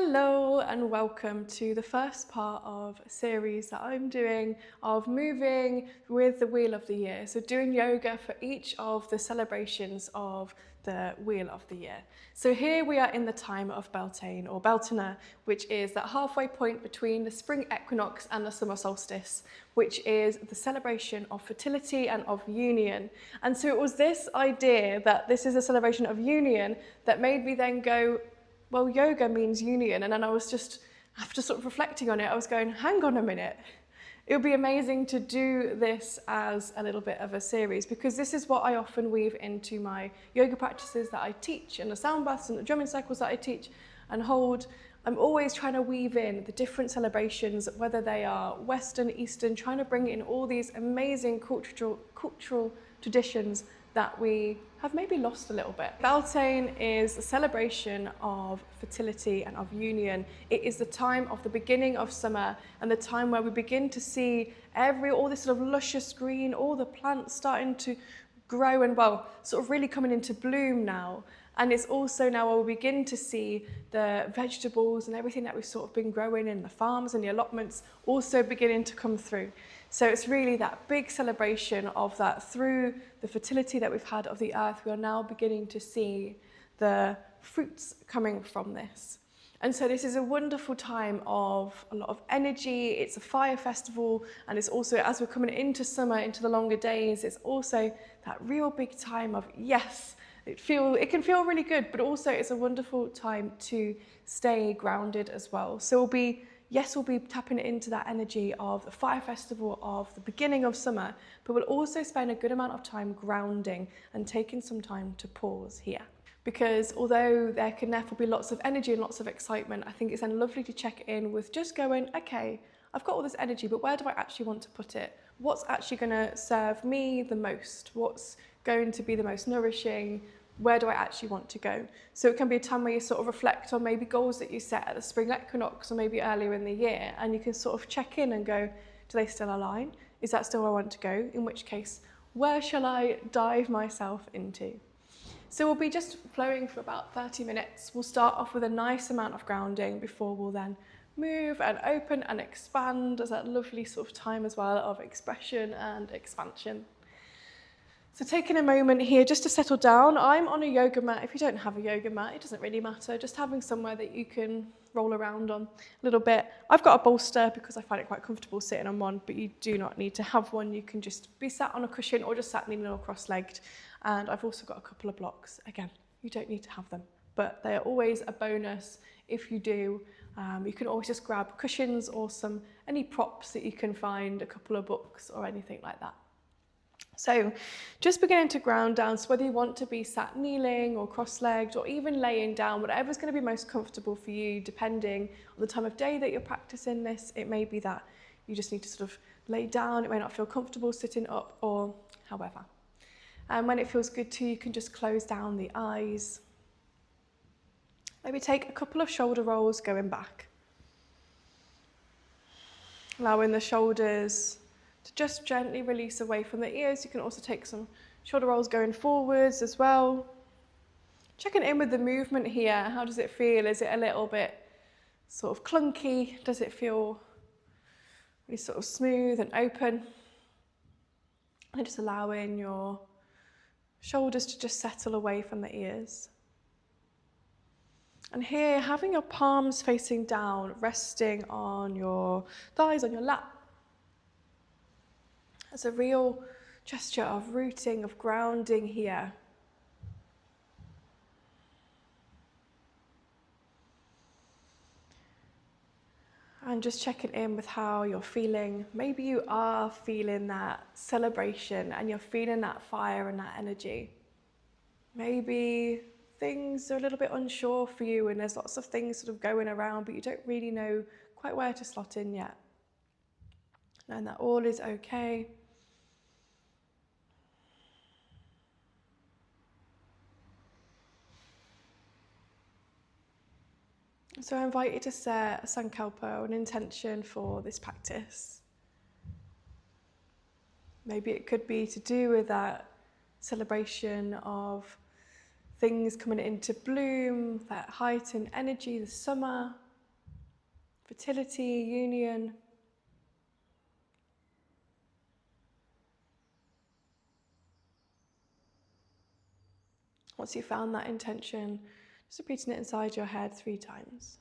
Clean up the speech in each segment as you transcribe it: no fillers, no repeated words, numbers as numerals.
Hello and welcome to the first part of a series that I'm doing of moving with the Wheel of the Year. So doing yoga for each of the celebrations of the Wheel of the Year. So here we are in the time of Beltane or Beltane, which is that halfway point between the spring equinox and the summer solstice, which is the celebration of fertility and of union. And so it was this idea that this is a celebration of union that made me then go, well, yoga means union. And then I was just, after sort of reflecting on it, I was going, hang on a minute. It would be amazing to do this as a little bit of a series, because this is what I often weave into my yoga practices that I teach and the sound baths and the drumming circles that I teach and hold. I'm always trying to weave in the different celebrations, whether they are Western, Eastern, trying to bring in all these amazing cultural traditions that we have maybe lost a little bit. Beltane is a celebration of fertility and of union. It is the time of the beginning of summer and the time where we begin to see all this sort of luscious green, all the plants starting to grow and, well, sort of really coming into bloom now. And it's also now where we begin to see the vegetables and everything that we've sort of been growing in the farms and the allotments also beginning to come through. So it's really that big celebration of that through the fertility that we've had of the earth, we are now beginning to see the fruits coming from this. And so this is a wonderful time of a lot of energy. It's a fire festival, and it's also, as we're coming into summer, into the longer days, it's also that real big time of, yes, it can feel really good, but also it's a wonderful time to stay grounded as well. So we'll be tapping into that energy of the fire festival of the beginning of summer, but we'll also spend a good amount of time grounding and taking some time to pause here. Because although there can therefore be lots of energy and lots of excitement, I think it's then lovely to check in with just going, okay, I've got all this energy, but where do I actually want to put it? What's actually going to serve me the most? What's going to be the most nourishing? Where do I actually want to go? So it can be a time where you sort of reflect on maybe goals that you set at the spring equinox or maybe earlier in the year, and you can sort of check in and go, do they still align? Is that still where I want to go? In which case, where shall I dive myself into? So we'll be just flowing for about 30 minutes. We'll start off with a nice amount of grounding before we'll then move and open and expand as that lovely sort of time as well of expression and expansion. So taking a moment here just to settle down. I'm on a yoga mat. If you don't have a yoga mat, it doesn't really matter. Just having somewhere that you can roll around on a little bit. I've got a bolster because I find it quite comfortable sitting on one, but you do not need to have one. You can just be sat on a cushion or just sat kneeling or cross-legged. And I've also got a couple of blocks. Again, you don't need to have them, but they are always a bonus if you do. You can always just grab cushions or any props that you can find, a couple of books or anything like that. So just beginning to ground down, so whether you want to be sat kneeling or cross-legged or even laying down, whatever's going to be most comfortable for you, depending on the time of day that you're practicing this. It may be that you just need to sort of lay down, it may not feel comfortable sitting up or however. And when it feels good to you, you can just close down the eyes. Maybe take a couple of shoulder rolls going back. Allowing the shoulders to just gently release away from the ears. You can also take some shoulder rolls going forwards as well. Checking in with the movement here. How does it feel? Is it a little bit sort of clunky? Does it feel really sort of smooth and open? And just allowing your shoulders to just settle away from the ears. And here, having your palms facing down, resting on your thighs, on your lap. It's a real gesture of rooting, of grounding here. And just checking in with how you're feeling. Maybe you are feeling that celebration and you're feeling that fire and that energy. Maybe things are a little bit unsure for you and there's lots of things sort of going around, but you don't really know quite where to slot in yet. And that all is okay. So I invite you to set a sankalpa, an intention for this practice. Maybe it could be to do with that celebration of things coming into bloom, that heightened energy, the summer. fertility, union. Once you've found that intention, just repeating it inside your head 3 times.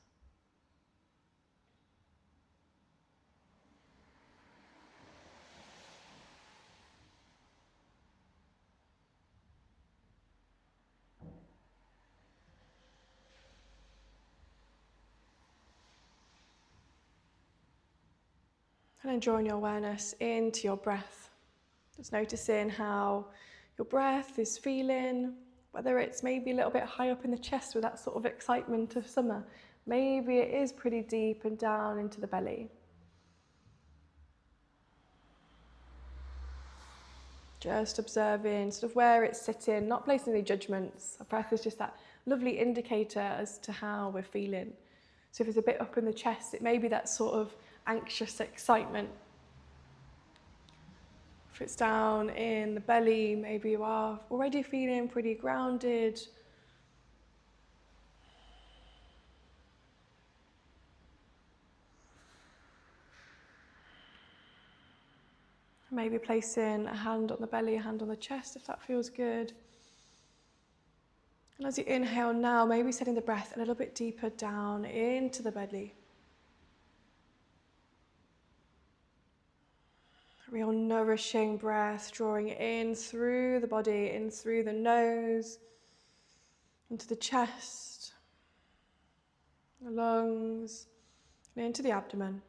And then drawing your awareness into your breath. Just noticing how your breath is feeling, whether it's maybe a little bit high up in the chest with that sort of excitement of summer. Maybe it is pretty deep and down into the belly. Just observing sort of where it's sitting, not placing any judgments. Our breath is just that lovely indicator as to how we're feeling. So if it's a bit up in the chest, it may be that sort of anxious excitement. If it's down in the belly, maybe you are already feeling pretty grounded. Maybe placing a hand on the belly, a hand on the chest if that feels good. And as you inhale now, maybe setting the breath a little bit deeper down into the belly. Real nourishing breath, drawing in through the body, in through the nose, into the chest, the lungs, and into the abdomen.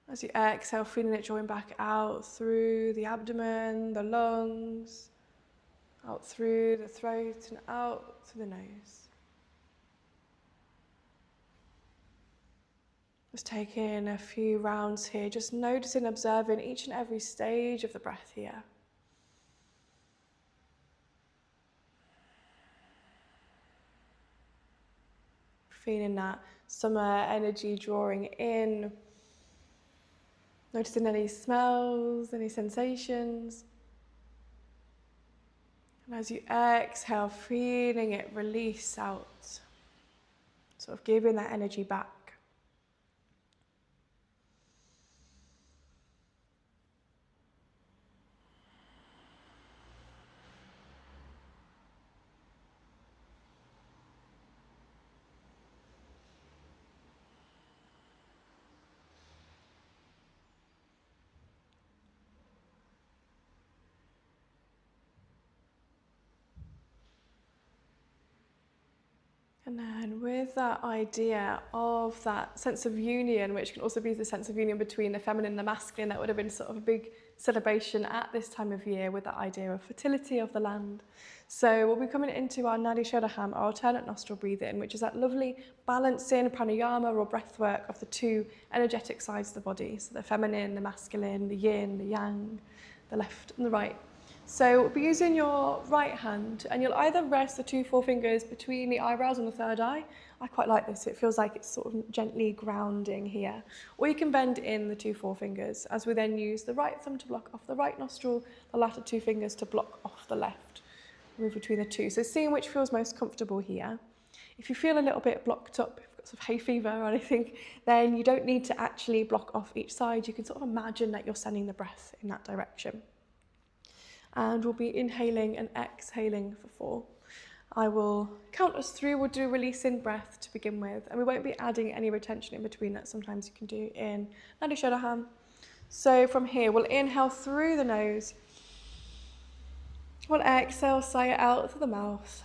As you exhale, feeling it drawing back out through the abdomen, the lungs, out through the throat and out through the nose. Just taking a few rounds here, just noticing, observing each and every stage of the breath here. Feeling that summer energy drawing in. Noticing any smells, any sensations. And as you exhale, feeling it release out. Sort of giving that energy back. And then with that idea of that sense of union, which can also be the sense of union between the feminine and the masculine, that would have been sort of a big celebration at this time of year with that idea of fertility of the land. So we'll be coming into our Nadi Shodham, our alternate nostril breathing, which is that lovely balancing pranayama or breath work of the 2 energetic sides of the body. So the feminine, the masculine, the yin, the yang, the left and the right. So we'll be using your right hand, and you'll either rest the 2 forefingers between the eyebrows and the third eye. I quite like this, it feels like it's sort of gently grounding here. Or you can bend in the 2 forefingers, as we then use the right thumb to block off the right nostril, the latter 2 fingers to block off the left. Move between the 2. So seeing which feels most comfortable here. If you feel a little bit blocked up, if you've got sort of hay fever or anything, then you don't need to actually block off each side. You can sort of imagine that you're sending the breath in that direction. And we'll be inhaling and exhaling for 4. I will count us through. We'll do releasing breath to begin with, and we won't be adding any retention in between that sometimes you can do in Nadi Shodham. So from here, we'll inhale through the nose. We'll exhale, sigh it out through the mouth.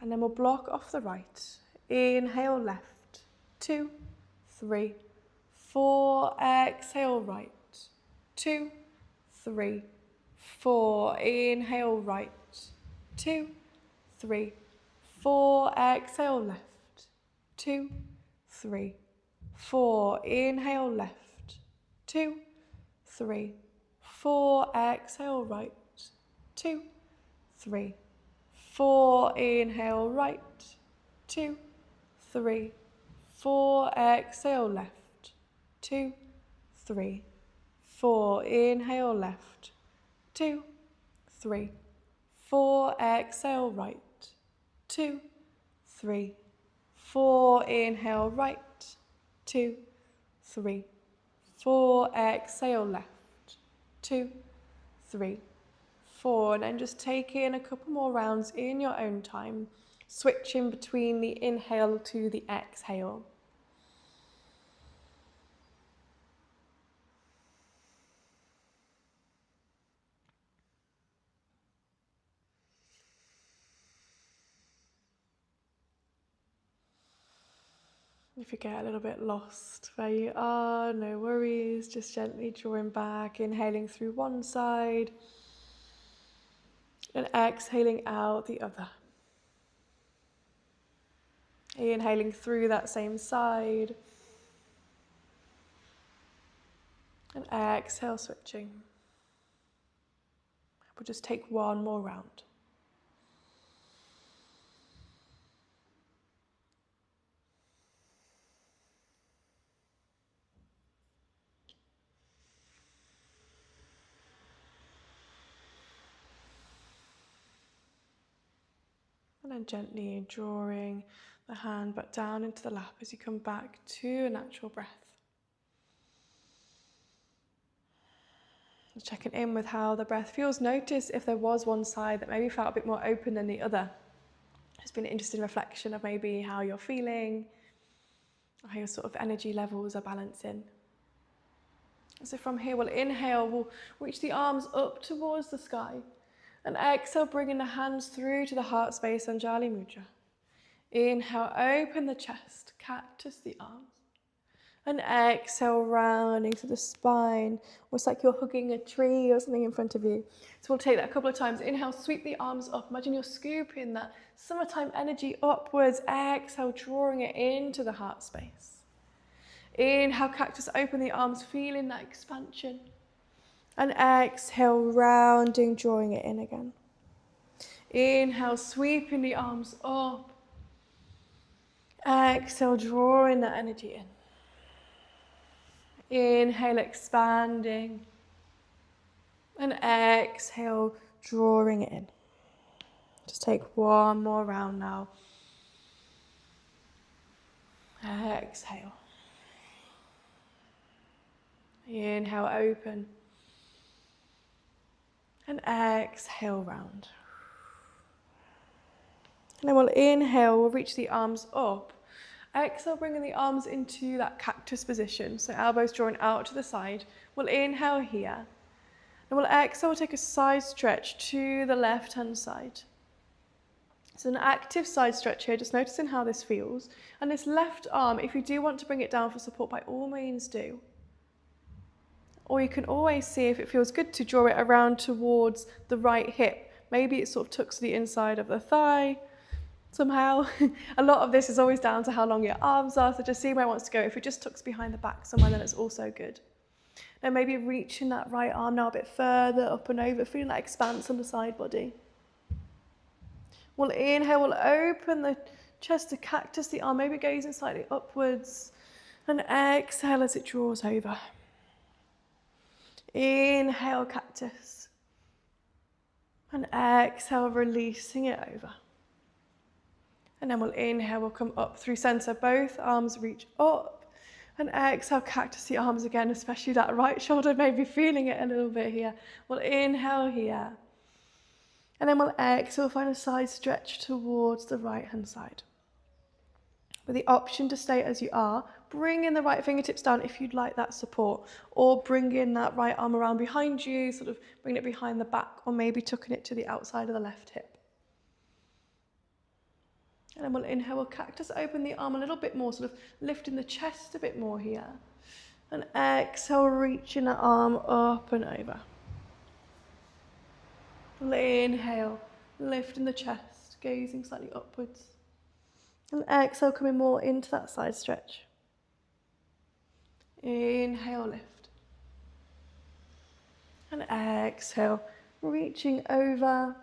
And then we'll block off the right. Inhale left. 2, 3, 4. Exhale right. 2, 3, 4. Inhale right. 2, 3, 4. Exhale left. 2, 3, 4. Inhale left. 2, 3, 4. Exhale right. 2, 3, 4. Inhale right. 2, 3, 4. Exhale left. 2, 3, 4. Inhale left. 2, 3, 4. Exhale right. 2, 3, 4, inhale, right, 2, 3, 4, exhale, left, 2, 3, 4, and then just take in a couple more rounds in your own time, switching between the inhale to the exhale. If you get a little bit lost where you are, no worries, just gently drawing back, inhaling through one side and exhaling out the other. Inhaling through that same side and exhale, switching. We'll just take one more round. And then gently drawing the hand back down into the lap as you come back to a natural breath. Just checking in with how the breath feels. Notice if there was one side that maybe felt a bit more open than the other. It's been an interesting reflection of maybe how you're feeling, or how your sort of energy levels are balancing. So from here, we'll inhale, we'll reach the arms up towards the sky. And exhale, bringing the hands through to the heart space, Anjali Mudra. Inhale, open the chest, cactus the arms. And exhale, rounding to the spine, almost like you're hugging a tree or something in front of you. So we'll take that a couple of times. Inhale, sweep the arms up. Imagine you're scooping that summertime energy upwards. Exhale, drawing it into the heart space. Inhale, cactus, open the arms, feeling that expansion. And exhale, rounding, drawing it in again. Inhale, sweeping the arms up. Exhale, drawing that energy in. Inhale, expanding. And exhale, drawing it in. Just take one more round now. Exhale. Inhale, open. And exhale, round. And then we'll inhale, we'll reach the arms up. Exhale, bringing the arms into that cactus position. So elbows drawing out to the side. We'll inhale here. And we'll exhale, we'll take a side stretch to the left-hand side. So an active side stretch here, just noticing how this feels. And this left arm, if you do want to bring it down for support, by all means do. Or you can always see if it feels good to draw it around towards the right hip. Maybe it sort of tucks to the inside of the thigh somehow. A lot of this is always down to how long your arms are, so just see where it wants to go. If it just tucks behind the back somewhere, then it's also good. Then maybe reaching that right arm now a bit further up and over, feeling that expanse on the side body. We'll inhale, we'll open the chest to cactus the arm, maybe gazing slightly upwards. And exhale as it draws over. Inhale, cactus. And exhale, releasing it over. And then we'll inhale, we'll come up through center. Both arms reach up. And exhale, cactus the arms again, especially that right shoulder, maybe feeling it a little bit here. We'll inhale here. And then we'll exhale, find a side stretch towards the right-hand side. With the option to stay as you are, bring in the right fingertips down if you'd like that support, or bring in that right arm around behind you, sort of bring it behind the back, or maybe tucking it to the outside of the left hip. And then we'll inhale, we'll cactus, open the arm a little bit more, sort of lifting the chest a bit more here. And exhale, reaching the arm up and over. Inhale, lifting the chest, gazing slightly upwards. And exhale, coming more into that side stretch. Inhale, lift. And exhale, reaching over.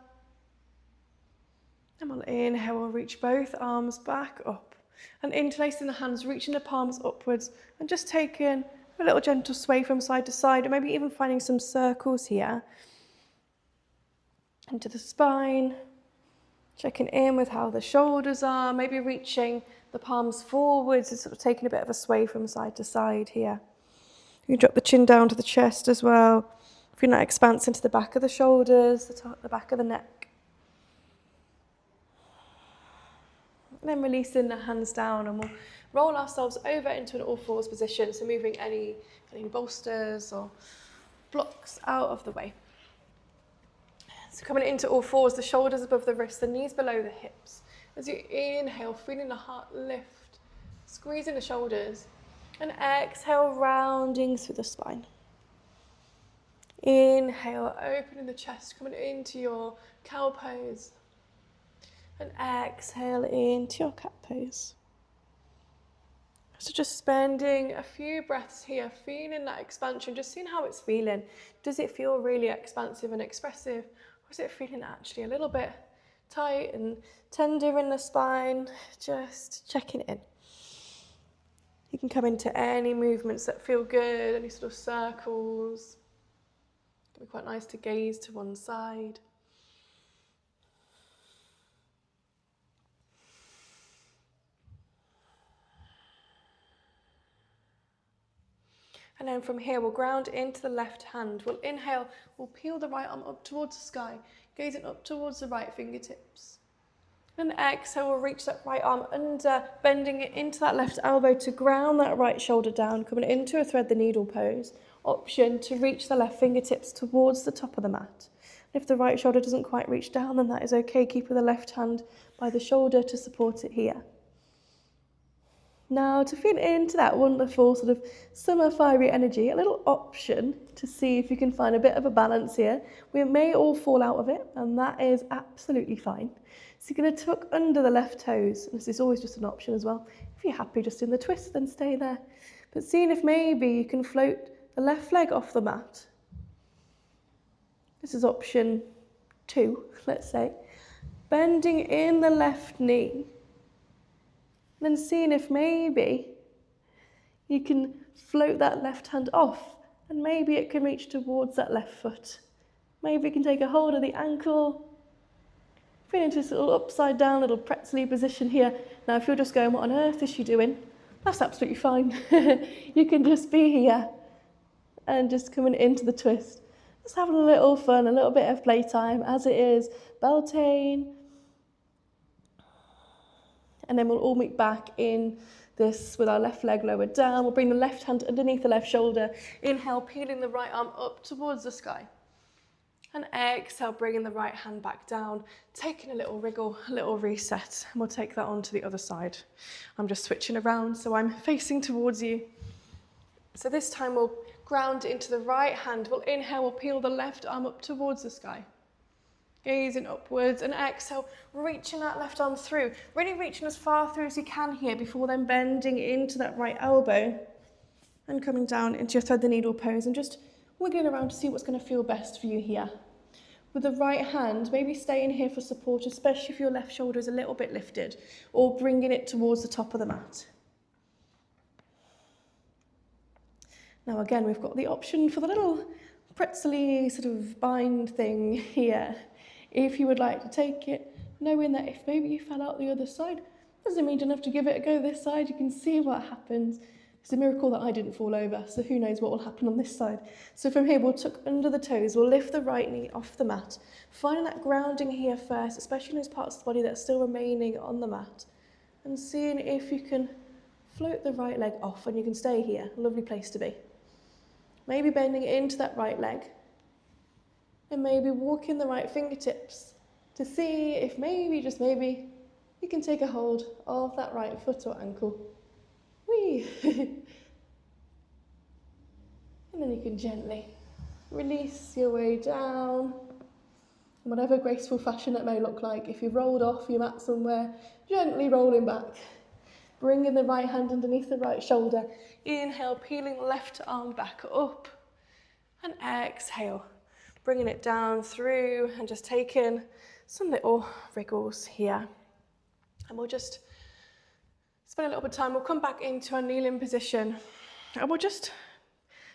And we'll inhale, we'll reach both arms back up. And interlacing the hands, reaching the palms upwards. And just taking a little gentle sway from side to side, or maybe even finding some circles here. Into the spine. Checking in with how the shoulders are, maybe reaching the palms forwards and sort of taking a bit of a sway from side to side here. You can drop the chin down to the chest as well. Feeling that expanse into the back of the shoulders, the back of the neck. And then releasing the hands down, and we'll roll ourselves over into an all fours position, so moving any bolsters or blocks out of the way. So coming into all fours, the shoulders above the wrists, the knees below the hips. As you inhale, feeling the heart lift, squeezing the shoulders, and exhale, rounding through the spine. Inhale, opening the chest, coming into your cow pose. And exhale into your cat pose. So just spending a few breaths here, feeling that expansion, just seeing how it's feeling. Does it feel really expansive and expressive? Or is it feeling actually a little bit tight and tender in the spine? Just checking in. You can come into any movements that feel good, any sort of circles. It can be quite nice to gaze to one side. And then from here, we'll ground into the left hand. We'll inhale, we'll peel the right arm up towards the sky, gazing up towards the right fingertips. And exhale, we'll reach that right arm under, bending it into that left elbow to ground that right shoulder down, coming into a thread the needle pose. Option to reach the left fingertips towards the top of the mat. If the right shoulder doesn't quite reach down, then that is okay. Keeping the left hand by the shoulder to support it here. Now, to feel into that wonderful sort of summer fiery energy, a little option to see if you can find a bit of a balance here. We may all fall out of it, and that is absolutely fine. So you're going to tuck under the left toes. This is always just an option as well. If you're happy just in the twist, then stay there. But seeing if maybe you can float the left leg off the mat. This is option 2, let's say. Bending in the left knee. Then seeing if maybe you can float that left hand off, and maybe it can reach towards that left foot. Maybe you can take a hold of the ankle, feel into this little upside down, little pretzel-y position here. Now if you're just going, what on earth is she doing? That's absolutely fine. You can just be here and just coming into the twist. Just having a little fun, a little bit of playtime as it is. Beltane. And then we'll all meet back in this with our left leg lowered down. We'll bring the left hand underneath the left shoulder. Inhale, peeling the right arm up towards the sky. And exhale, bringing the right hand back down, taking a little wriggle, a little reset. And we'll take that on to the other side. I'm just switching around so I'm facing towards you. So this time we'll ground into the right hand. We'll inhale, we'll peel the left arm up towards the sky. Gazing upwards, and exhale, reaching that left arm through. Really reaching as far through as you can here before then bending into that right elbow and coming down into your thread the needle pose and just wiggling around to see what's going to feel best for you here. With the right hand, maybe staying here for support, especially if your left shoulder is a little bit lifted, or bringing it towards the top of the mat. Now again, we've got the option for the little pretzel-y sort of bind thing here. If you would like to take it, knowing that if maybe you fell out the other side, doesn't mean you don't have to give it a go this side. You can see what happens. It's a miracle that I didn't fall over, so who knows what will happen on this side. So from here, we'll tuck under the toes. We'll lift the right knee off the mat. Finding that grounding here first, especially in those parts of the body that are still remaining on the mat. And seeing if you can float the right leg off and you can stay here. A lovely place to be. Maybe bending into that right leg. And maybe walking the right fingertips to see if maybe, just maybe, you can take a hold of that right foot or ankle. Whee! And then you can gently release your way down, in whatever graceful fashion it may look like. If you've rolled off your mat somewhere, gently rolling back. Bringing the right hand underneath the right shoulder. Inhale, peeling the left arm back up. And exhale. Bringing it down through and just taking some little wriggles here. And we'll just spend a little bit of time. We'll come back into our kneeling position and we'll just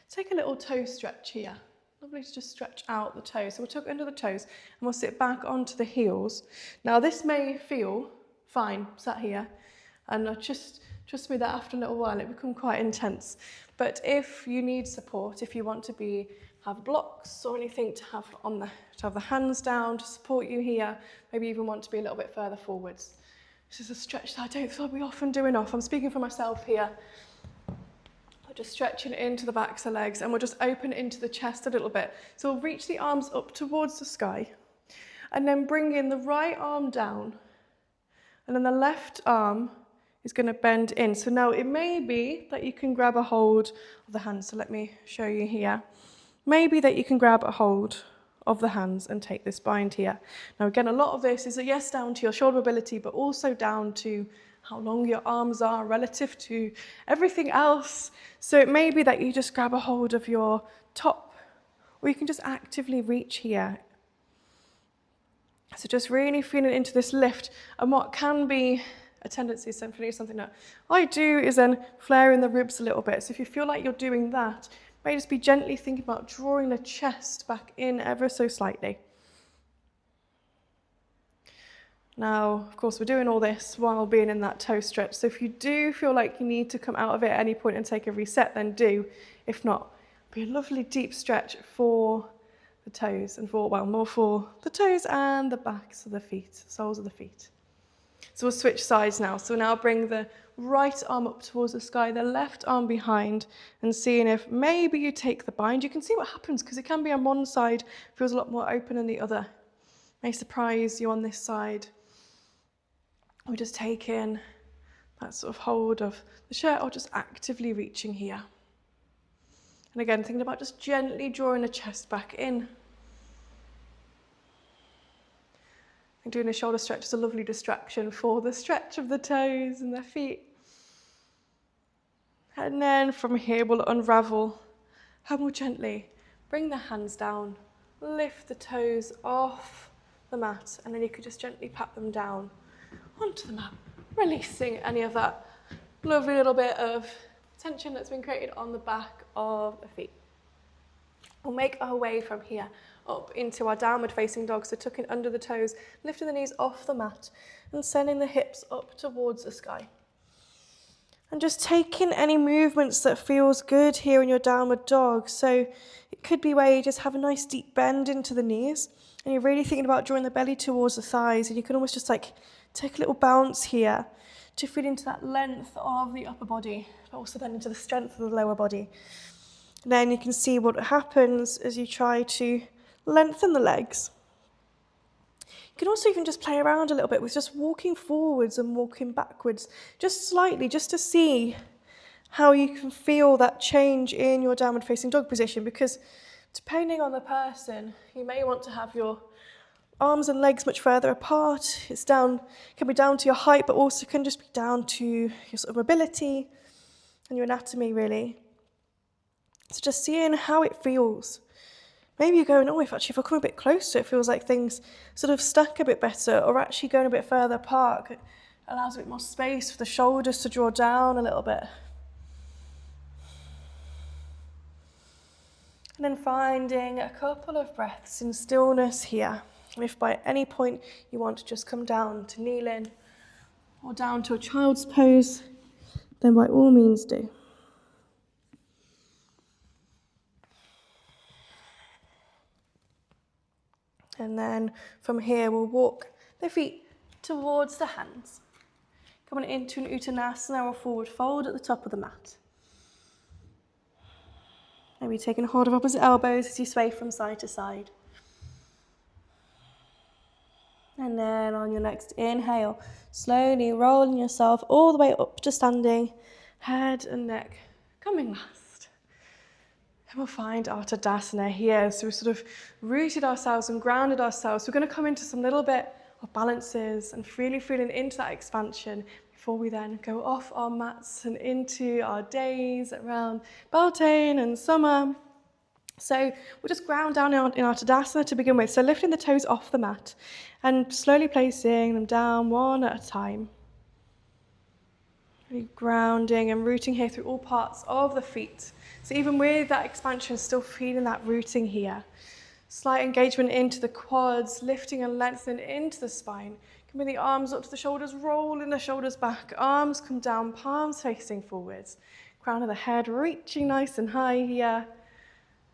take a little toe stretch here. Lovely to just stretch out the toes. So we'll tuck under the toes and we'll sit back onto the heels. Now this may feel fine, sat here, and trust me that after a little while it becomes quite intense. But if you need support, if you want to have blocks or anything to have the hands down to support you here, maybe even want to be a little bit further forwards. This is a stretch that I don't feel we often do enough. I'm speaking for myself here. Just stretching into the backs of the legs, and we'll just open into the chest a little bit. So we'll reach the arms up towards the sky and then bring in the right arm down, and then the left arm is going to bend in. So now it may be that you can grab a hold of the hands. So let me show you here. Maybe that you can grab a hold of the hands and take this bind here. Now again, a lot of this is yes, down to your shoulder mobility, but also down to how long your arms are relative to everything else. So it may be that you just grab a hold of your top, or you can just actively reach here. So just really feeling into this lift. And what can be a tendency, something that I do, is then flaring the ribs a little bit. So if you feel like you're doing that, may just be gently thinking about drawing the chest back in ever so slightly. Now, of course, we're doing all this while being in that toe stretch. So if you do feel like you need to come out of it at any point and take a reset, then do. If not, be a lovely deep stretch for the toes and more for the toes and the backs of the feet, soles of the feet. So we'll switch sides now. So now bring the right arm up towards the sky, the left arm behind, and seeing if maybe you take the bind. You can see what happens, because it can be on one side, feels a lot more open than the other. May surprise you on this side. Or just taking that sort of hold of the shirt, or just actively reaching here. And again, thinking about just gently drawing the chest back in. And doing a shoulder stretch is a lovely distraction for the stretch of the toes and the feet. And then from here, we'll unravel and we'll gently bring the hands down, lift the toes off the mat, and then you could just gently pat them down onto the mat, releasing any of that lovely little bit of tension that's been created on the back of the feet. We'll make our way from here up into our downward facing dog, so tucking under the toes, lifting the knees off the mat and sending the hips up towards the sky. And just taking any movements that feels good here in your downward dog. So it could be where you just have a nice deep bend into the knees and you're really thinking about drawing the belly towards the thighs, and you can almost just like take a little bounce here to feel into that length of the upper body, but also then into the strength of the lower body. And then you can see what happens as you try to lengthen the legs. You can also even just play around a little bit with just walking forwards and walking backwards, just slightly, just to see how you can feel that change in your downward facing dog position, because depending on the person, you may want to have your arms and legs much further apart. Can be down to your height, but also can just be down to your sort of mobility and your anatomy, really. So just seeing how it feels. Maybe you're going, if I come a bit closer, it feels like things sort of stack a bit better, or actually going a bit further apart, it allows a bit more space for the shoulders to draw down a little bit. And then finding a couple of breaths in stillness here. And if by any point you want to just come down to kneeling or down to a child's pose, then by all means do. And then from here, we'll walk the feet towards the hands. Coming into an Uttanasana or forward fold at the top of the mat. Maybe taking hold of opposite elbows as you sway from side to side. And then on your next inhale, slowly rolling yourself all the way up to standing, head and neck coming last. And we'll find our Tadasana here. So we've sort of rooted ourselves and grounded ourselves. We're going to come into some little bit of balances and really feeling into that expansion before we then go off our mats and into our days around Beltane and summer. So we'll just ground down in our Tadasana to begin with. So lifting the toes off the mat and slowly placing them down one at a time. Really grounding and rooting here through all parts of the feet. So even with that expansion, still feeling that rooting here. Slight engagement into the quads, lifting and lengthening into the spine. Bring the arms up to the shoulders, rolling the shoulders back. Arms come down, palms facing forwards. Crown of the head reaching nice and high here.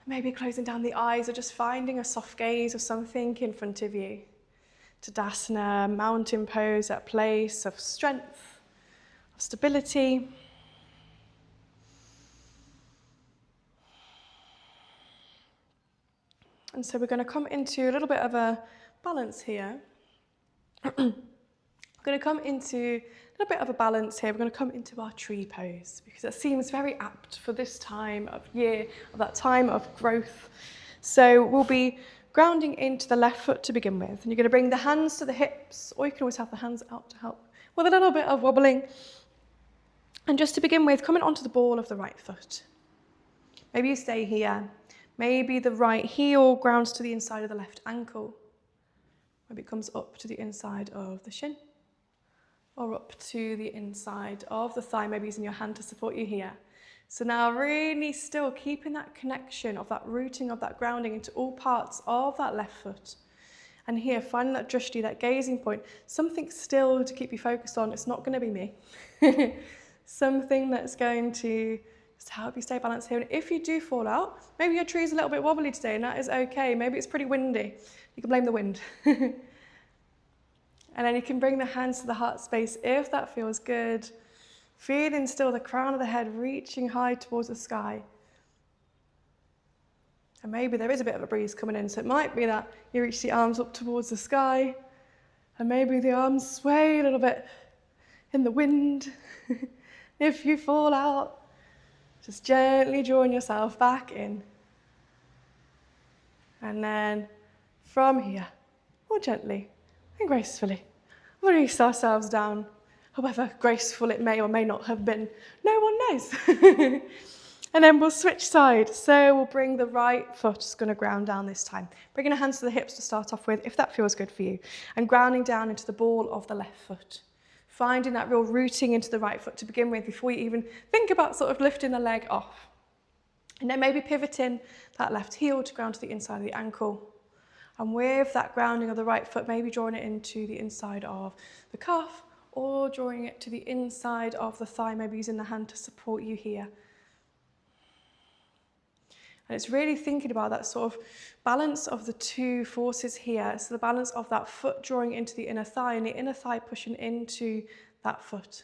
Maybe closing down the eyes or just finding a soft gaze of something in front of you. Tadasana, mountain pose, that place of strength, of stability. And so we're going to come into a little bit of a balance here. We're going to come into a little bit of a balance here. We're going to come into our tree pose because that seems very apt for this time of year, of that time of growth. So we'll be grounding into the left foot to begin with. And you're going to bring the hands to the hips, or you can always have the hands out to help with a little bit of wobbling. And just to begin with, coming onto the ball of the right foot. Maybe you stay here. Maybe the right heel grounds to the inside of the left ankle. Maybe it comes up to the inside of the shin, or up to the inside of the thigh, maybe using your hand to support you here. So now really still keeping that connection of that rooting, of that grounding into all parts of that left foot. And here, finding that drishti, that gazing point, something still to keep you focused on. It's not going to be me. Something that's going to just help you stay balanced here. And if you do fall out, maybe your tree's a little bit wobbly today, and that is okay. Maybe it's pretty windy. You can blame the wind. And then you can bring the hands to the heart space if that feels good. Feeling still the crown of the head reaching high towards the sky. And maybe there is a bit of a breeze coming in, so it might be that you reach the arms up towards the sky, and maybe the arms sway a little bit in the wind. If you fall out, just gently drawing yourself back in. And then from here, more gently and gracefully, release ourselves down. However graceful it may or may not have been, no one knows. And then we'll switch sides. So we'll bring the right foot, just going to ground down this time. Bringing the hands to the hips to start off with, if that feels good for you. And grounding down into the ball of the left foot. Finding that real rooting into the right foot to begin with before you even think about sort of lifting the leg off. And then maybe pivoting that left heel to ground to the inside of the ankle. And with that grounding of the right foot, maybe drawing it into the inside of the calf, or drawing it to the inside of the thigh, maybe using the hand to support you here. And it's really thinking about that sort of balance of the two forces here. So the balance of that foot drawing into the inner thigh and the inner thigh pushing into that foot.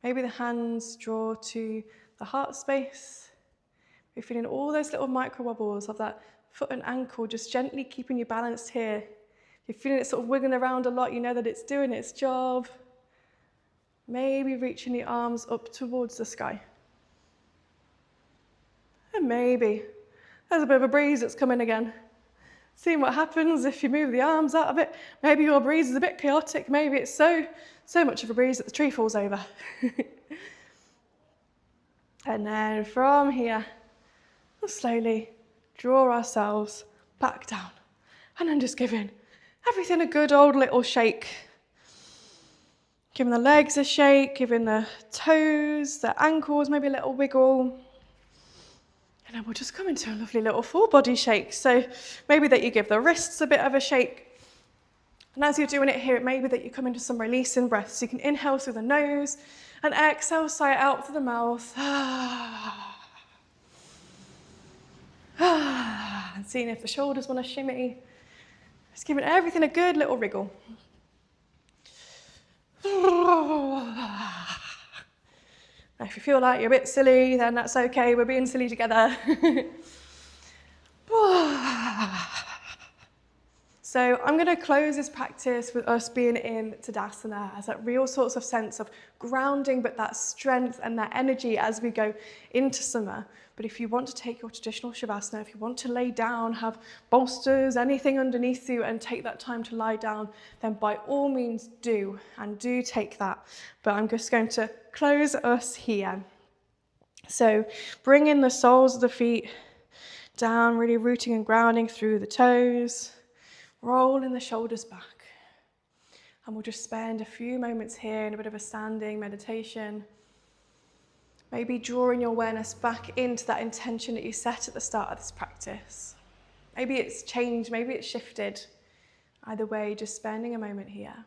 Maybe the hands draw to the heart space. You're feeling all those little micro wobbles of that foot and ankle, just gently keeping you balanced here. If you're feeling it sort of wiggling around a lot, you know that it's doing its job. Maybe reaching the arms up towards the sky. And maybe there's a bit of a breeze that's coming again. Seeing what happens if you move the arms out of it. Maybe your breeze is a bit chaotic. Maybe it's so much of a breeze that the tree falls over. And then from here, we'll slowly draw ourselves back down. And then just giving everything a good old little shake. Giving the legs a shake, giving the toes, the ankles maybe a little wiggle. And then we'll just come into a lovely little full body shake. So maybe that you give the wrists a bit of a shake. And as you're doing it here, it may be that you come into some releasing breaths. So you can inhale through the nose and exhale, sigh it out through the mouth. And seeing if the shoulders want to shimmy. Just giving everything a good little wriggle. If you feel like you're a bit silly, then that's okay. We're being silly together. So I'm going to close this practice with us being in Tadasana as that real sorts of sense of grounding, but that strength and that energy as we go into summer. But if you want to take your traditional Shavasana, if you want to lay down, have bolsters, anything underneath you, and take that time to lie down, then by all means do, and do take that. But I'm just going to close us here. So bring in the soles of the feet down, really rooting and grounding through the toes, rolling the shoulders back. And we'll just spend a few moments here in a bit of a standing meditation. Maybe drawing your awareness back into that intention that you set at the start of this practice. Maybe it's changed, maybe it's shifted. Either way, just spending a moment here.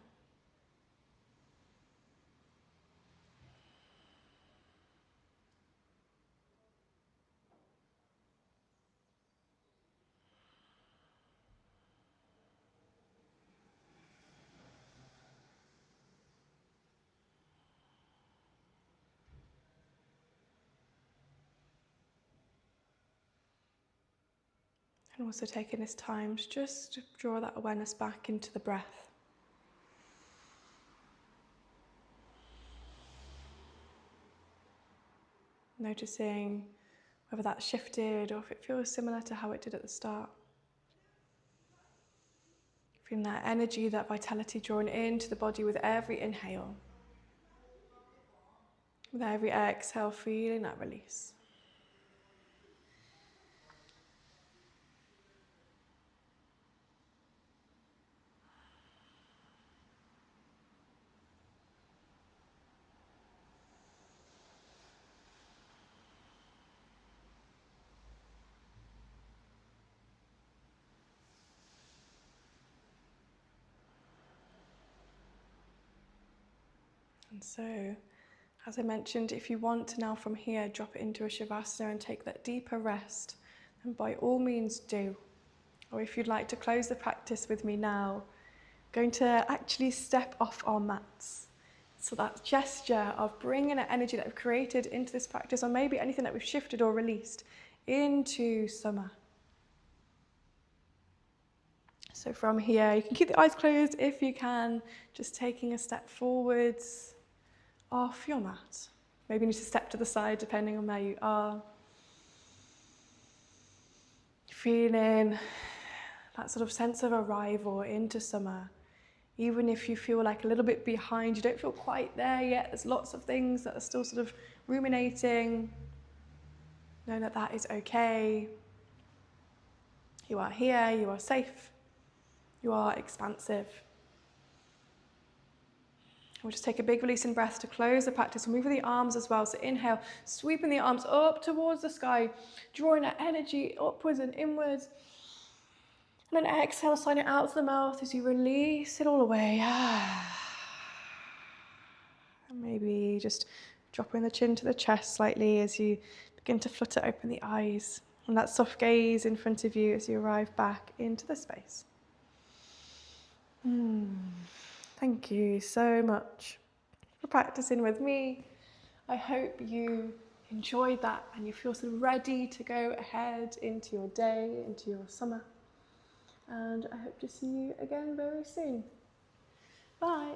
And also taking this time to just draw that awareness back into the breath. Noticing whether that's shifted or if it feels similar to how it did at the start. Feeling that energy, that vitality drawn into the body with every inhale. With every exhale, feeling that release. And so, as I mentioned, if you want to now from here drop it into a Shavasana and take that deeper rest, then by all means do. Or if you'd like to close the practice with me now, going to actually step off our mats. So that gesture of bringing that energy that we've created into this practice, or maybe anything that we've shifted or released, into summer. So from here, you can keep the eyes closed if you can, just taking a step forwards off your mat. Maybe you need to step to the side depending on where you are. Feeling that sort of sense of arrival into summer. Even if you feel like a little bit behind, you don't feel quite there yet, there's lots of things that are still sort of ruminating. Know that that is okay. You are here, you are safe, you are expansive. We'll just take a big releasing breath to close the practice. We'll move with the arms as well. So inhale, sweeping the arms up towards the sky, drawing that energy upwards and inwards. And then exhale, sign it out to the mouth as you release it all away. And maybe just dropping the chin to the chest slightly as you begin to flutter open the eyes. And that soft gaze in front of you as you arrive back into the space. Thank you so much for practicing with me. I hope you enjoyed that and you feel sort of ready to go ahead into your day, into your summer. And I hope to see you again very soon. Bye.